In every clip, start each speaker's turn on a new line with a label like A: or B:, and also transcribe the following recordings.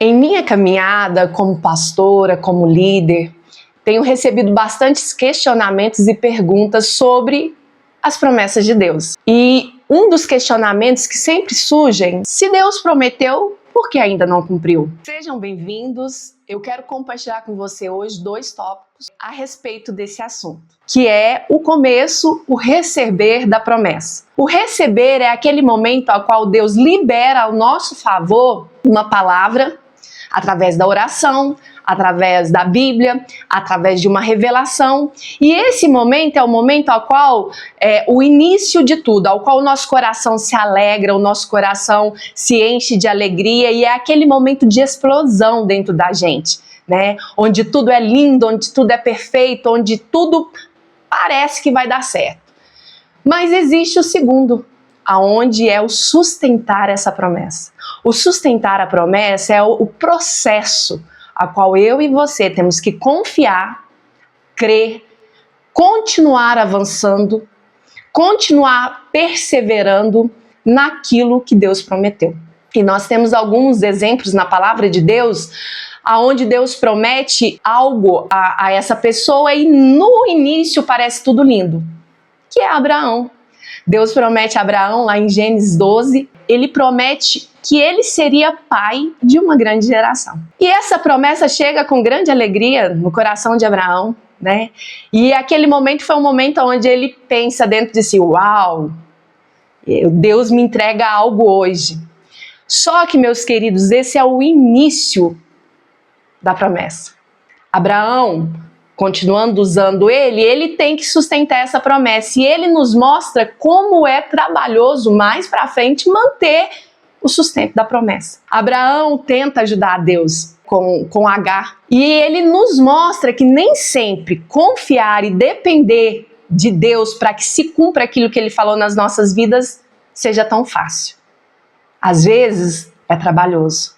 A: Em minha caminhada como pastora, como líder, tenho recebido bastantes questionamentos e perguntas sobre as promessas de Deus. E um dos questionamentos que sempre surgem: se Deus prometeu, por que ainda não cumpriu? Sejam bem-vindos. Eu quero compartilhar com você hoje 2 tópicos a respeito desse assunto, que é o começo, o receber da promessa. O receber é aquele momento ao qual Deus libera ao nosso favor uma palavra, através da oração, através da Bíblia, através de uma revelação. E esse momento é o momento ao qual é o início de tudo, ao qual o nosso coração se alegra, o nosso coração se enche de alegria, e é aquele momento de explosão dentro da gente, né? Onde tudo é lindo, onde tudo é perfeito, onde tudo parece que vai dar certo. Mas existe o segundo, aonde é o sustentar essa promessa. O sustentar a promessa é o processo a qual eu e você temos que confiar, crer, continuar avançando, continuar perseverando naquilo que Deus prometeu. E nós temos alguns exemplos na palavra de Deus aonde Deus promete algo a essa pessoa e no início parece tudo lindo, que é Abraão. Deus promete a Abraão, lá em Gênesis 12, ele promete que ele seria pai de uma grande geração. E essa promessa chega com grande alegria no coração de Abraão, né? E aquele momento foi um momento onde ele pensa dentro de si: uau, Deus me entrega algo hoje. Só que, meus queridos, esse é o início da promessa. Abraão, continuando usando ele tem que sustentar essa promessa. E ele nos mostra como é trabalhoso mais para frente manter o sustento da promessa. Abraão tenta ajudar a Deus com Agar. E ele nos mostra que nem sempre confiar e depender de Deus para que se cumpra aquilo que ele falou nas nossas vidas seja tão fácil. Às vezes é trabalhoso.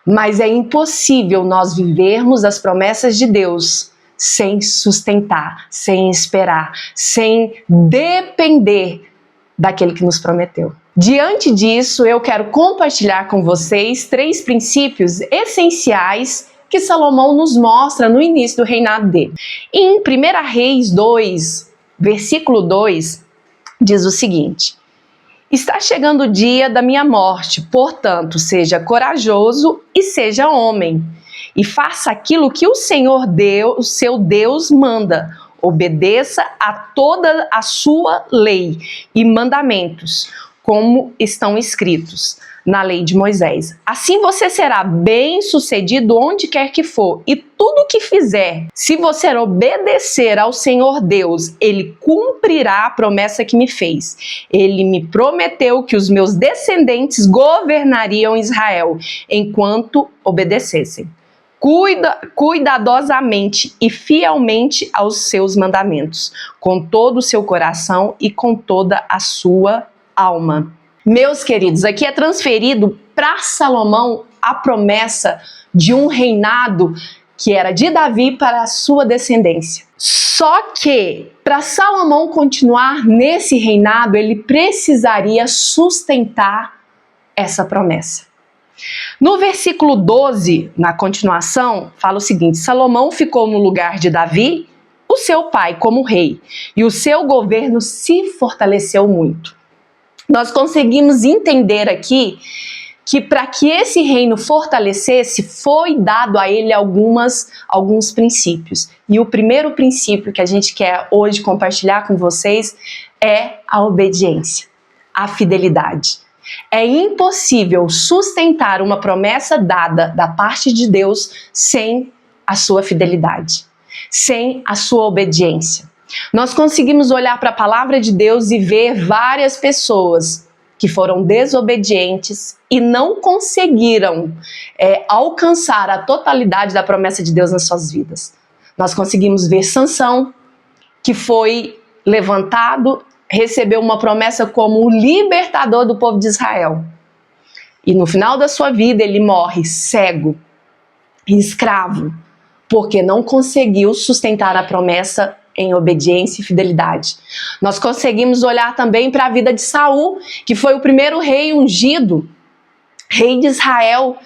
A: Mas é impossível nós vivermos as promessas de Deus sem sustentar, sem esperar, sem depender daquele que nos prometeu. Diante disso, eu quero compartilhar com vocês 3 princípios essenciais que Salomão nos mostra no início do reinado dele. Em 1 Reis 2, versículo 2, diz o seguinte: está chegando o dia da minha morte, portanto, seja corajoso e seja homem, e faça aquilo que o Senhor Deus, o seu Deus, manda. Obedeça a toda a sua lei e mandamentos, como estão escritos na lei de Moisés. Assim você será bem-sucedido onde quer que for, e tudo que fizer, se você obedecer ao Senhor Deus, Ele cumprirá a promessa que me fez. Ele me prometeu que os meus descendentes governariam Israel, enquanto obedecessem cuidadosamente e fielmente aos seus mandamentos, com todo o seu coração e com toda a sua alma. Meus queridos, aqui é transferido para Salomão a promessa de um reinado que era de Davi para a sua descendência. Só que, para Salomão continuar nesse reinado, ele precisaria sustentar essa promessa. No versículo 12, na continuação, fala o seguinte: Salomão ficou no lugar de Davi, o seu pai, como rei, e o seu governo se fortaleceu muito. Nós conseguimos entender aqui que para que esse reino fortalecesse, foi dado a ele alguns princípios. E o primeiro princípio que a gente quer hoje compartilhar com vocês é a obediência, a fidelidade. É impossível sustentar uma promessa dada da parte de Deus sem a sua fidelidade, sem a sua obediência. Nós conseguimos olhar para a palavra de Deus e ver várias pessoas que foram desobedientes e não conseguiram alcançar a totalidade da promessa de Deus nas suas vidas. Nós conseguimos ver Sansão, que foi levantado, recebeu uma promessa como o libertador do povo de Israel. E no final da sua vida ele morre cego e escravo, porque não conseguiu sustentar a promessa em obediência e fidelidade. Nós conseguimos olhar também para a vida de Saul, que foi o primeiro rei ungido, rei de Israel,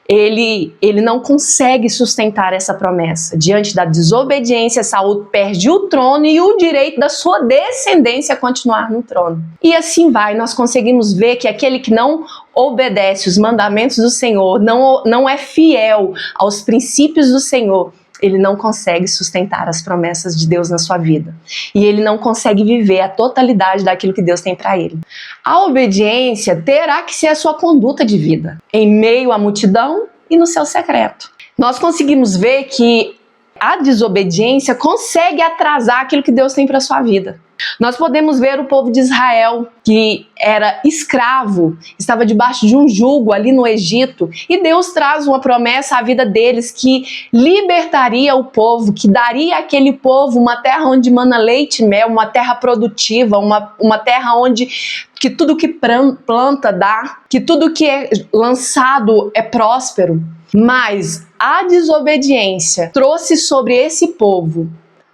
A: ele não consegue sustentar essa promessa. Diante da desobediência, Saul perde o trono e o direito da sua descendência a continuar no trono. E assim vai, nós conseguimos ver que aquele que não obedece os mandamentos do Senhor, não é fiel aos princípios do Senhor, ele não consegue sustentar as promessas de Deus na sua vida. E ele não consegue viver a totalidade daquilo que Deus tem para ele. A obediência terá que ser a sua conduta de vida, em meio à multidão e no seu secreto. Nós conseguimos ver que a desobediência consegue atrasar aquilo que Deus tem para a sua vida. Nós podemos ver o povo de Israel, que era escravo, estava debaixo de um jugo ali no Egito, e Deus traz uma promessa à vida deles que libertaria o povo, que daria àquele povo uma terra onde mana leite e mel, uma terra produtiva, uma terra onde que tudo que planta dá, que tudo que é lançado é próspero. Mas a desobediência trouxe sobre esse povo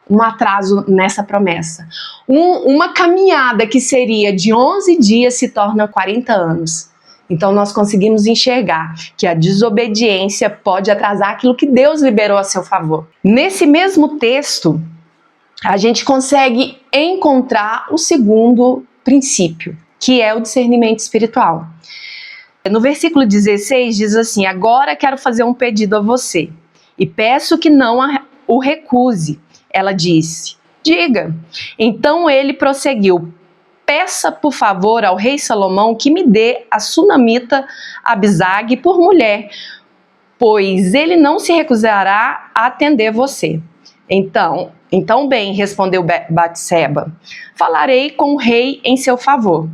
A: um atraso nessa promessa. Uma caminhada que seria de 11 dias se torna 40 anos. Então nós conseguimos enxergar que a desobediência pode atrasar aquilo que Deus liberou a seu favor. Nesse mesmo texto, a gente consegue encontrar o segundo princípio, que é o discernimento espiritual. No versículo 16 diz assim: agora quero fazer um pedido a você e peço que não o recuse. Ela disse: diga. Então ele prosseguiu: peça por favor ao rei Salomão que me dê a sunamita Abisag por mulher, pois ele não se recusará a atender você. Então bem, respondeu Batseba, falarei com o rei em seu favor.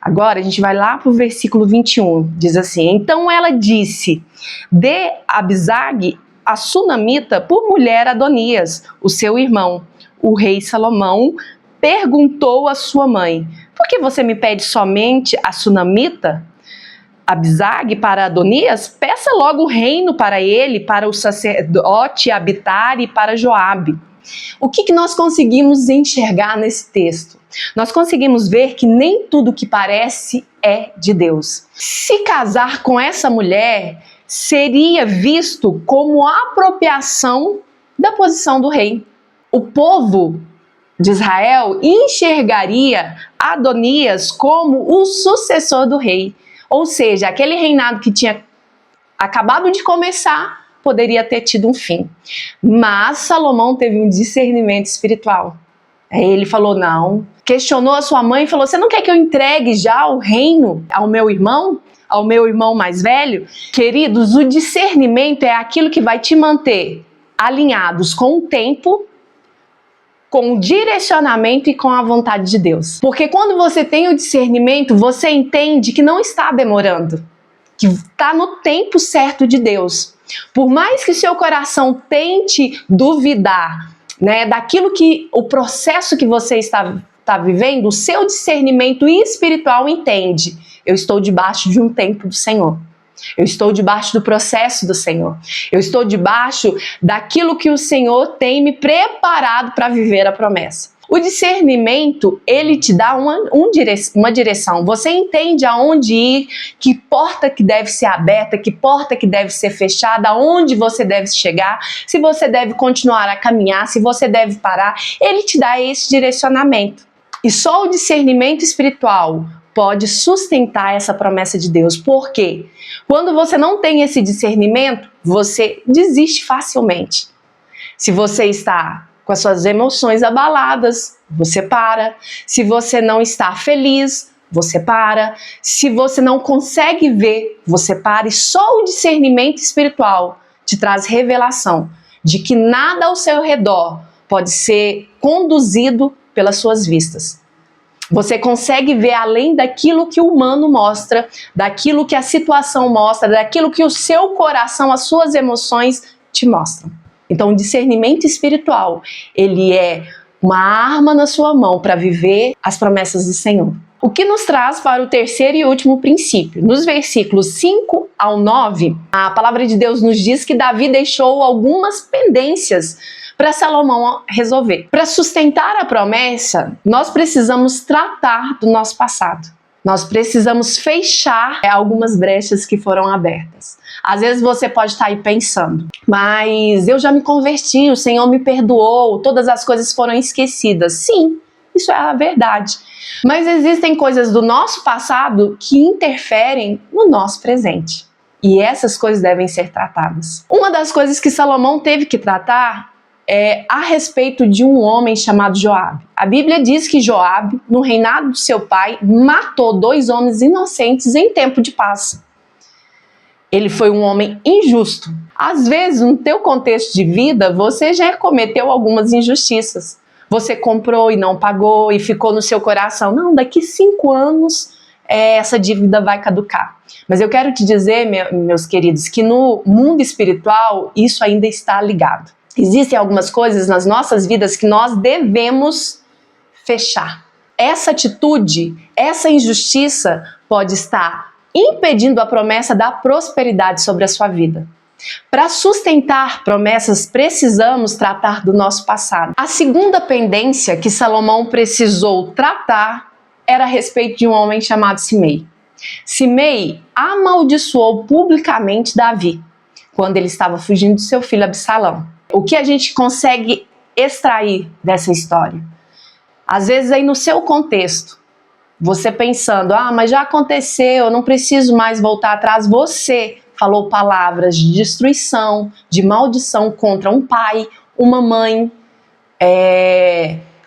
A: Agora a gente vai lá para o versículo 21, diz assim: então ela disse: dê Abisag a sunamita por mulher Adonias, o seu irmão. O rei Salomão perguntou à sua mãe: por que você me pede somente a sunamita Abisag para Adonias? Peça logo o reino para ele, para o sacerdote Abitar e para Joabe. O que nós conseguimos enxergar nesse texto? Nós conseguimos ver que nem tudo que parece é de Deus. Se casar com essa mulher seria visto como apropriação da posição do rei. O povo de Israel enxergaria Adonias como o sucessor do rei. Ou seja, aquele reinado que tinha acabado de começar poderia ter tido um fim. Mas Salomão teve um discernimento espiritual. Aí ele falou: não. Questionou a sua mãe e falou: você não quer que eu entregue já o reino ao meu irmão mais velho? Queridos, o discernimento é aquilo que vai te manter alinhados com o tempo, com o direcionamento e com a vontade de Deus. Porque quando você tem o discernimento, você entende que não está demorando, que está no tempo certo de Deus. Por mais que seu coração tente duvidar, né, daquilo que o processo que você está vivendo, o seu discernimento espiritual entende: eu estou debaixo de um tempo do Senhor. Eu estou debaixo do processo do Senhor. Eu estou debaixo daquilo que o Senhor tem me preparado para viver a promessa. O discernimento, ele te dá uma direção. Você entende aonde ir, que porta que deve ser aberta, que porta que deve ser fechada, aonde você deve chegar, se você deve continuar a caminhar, se você deve parar. Ele te dá esse direcionamento. E só o discernimento espiritual pode sustentar essa promessa de Deus. Por quê? Quando você não tem esse discernimento, você desiste facilmente. Se você está com as suas emoções abaladas, você para. Se você não está feliz, você para. Se você não consegue ver, você para. E só o discernimento espiritual te traz revelação de que nada ao seu redor pode ser conduzido pelas suas vistas. Você consegue ver além daquilo que o humano mostra, daquilo que a situação mostra, daquilo que o seu coração, as suas emoções te mostram. Então, o discernimento espiritual, ele é uma arma na sua mão para viver as promessas do Senhor. O que nos traz para o terceiro e último princípio. Nos versículos 5 ao 9, a palavra de Deus nos diz que Davi deixou algumas pendências para Salomão resolver. Para sustentar a promessa, nós precisamos tratar do nosso passado. Nós precisamos fechar algumas brechas que foram abertas. Às vezes você pode estar aí pensando, mas eu já me converti, o Senhor me perdoou, todas as coisas foram esquecidas. Sim, isso é a verdade. Mas existem coisas do nosso passado que interferem no nosso presente. E essas coisas devem ser tratadas. Uma das coisas que Salomão teve que tratar é a respeito de um homem chamado Joabe. A Bíblia diz que Joabe, no reinado do seu pai, matou 2 homens inocentes em tempo de paz. Ele foi um homem injusto. Às vezes, no teu contexto de vida, você já cometeu algumas injustiças. Você comprou e não pagou e ficou no seu coração. Não, daqui 5 anos essa dívida vai caducar. Mas eu quero te dizer, meus queridos, que no mundo espiritual isso ainda está ligado. Existem algumas coisas nas nossas vidas que nós devemos fechar. Essa atitude, essa injustiça pode estar impedindo a promessa da prosperidade sobre a sua vida. Para sustentar promessas, precisamos tratar do nosso passado. A segunda pendência que Salomão precisou tratar era a respeito de um homem chamado Simei. Simei amaldiçoou publicamente Davi quando ele estava fugindo do seu filho Absalão. O que a gente consegue extrair dessa história? Às vezes aí no seu contexto, você pensando, mas já aconteceu, eu não preciso mais voltar atrás, você falou palavras de destruição, de maldição contra um pai, uma mãe,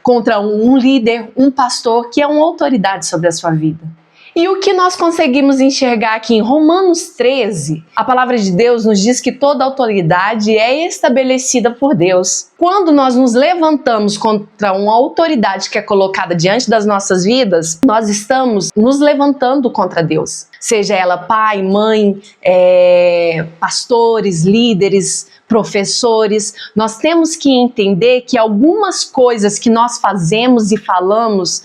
A: contra um líder, um pastor, que é uma autoridade sobre a sua vida. E o que nós conseguimos enxergar aqui em Romanos 13, a palavra de Deus nos diz que toda autoridade é estabelecida por Deus. Quando nós nos levantamos contra uma autoridade que é colocada diante das nossas vidas, nós estamos nos levantando contra Deus. Seja ela pai, mãe, pastores, líderes, professores, nós temos que entender que algumas coisas que nós fazemos e falamos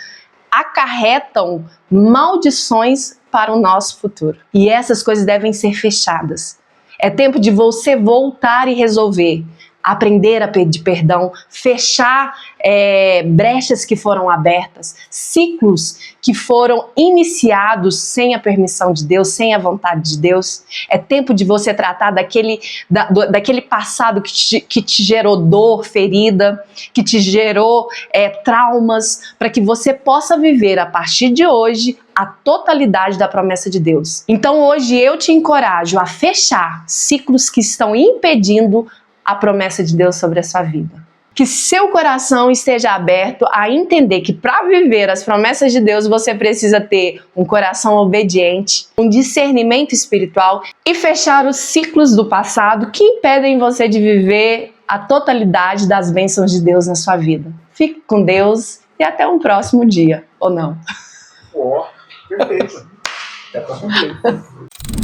A: acarretam maldições para o nosso futuro. E essas coisas devem ser fechadas. É tempo de você voltar e resolver. Aprender a pedir perdão, fechar brechas que foram abertas, ciclos que foram iniciados sem a permissão de Deus, sem a vontade de Deus. É tempo de você tratar daquele passado que te gerou dor, ferida, que te gerou traumas, para que você possa viver a partir de hoje a totalidade da promessa de Deus. Então hoje eu te encorajo a fechar ciclos que estão impedindo a promessa de Deus sobre a sua vida. Que seu coração esteja aberto a entender que para viver as promessas de Deus você precisa ter um coração obediente, um discernimento espiritual e fechar os ciclos do passado que impedem você de viver a totalidade das bênçãos de Deus na sua vida. Fique com Deus e até um próximo dia, ou não?
B: Perfeito. Até a próxima vez.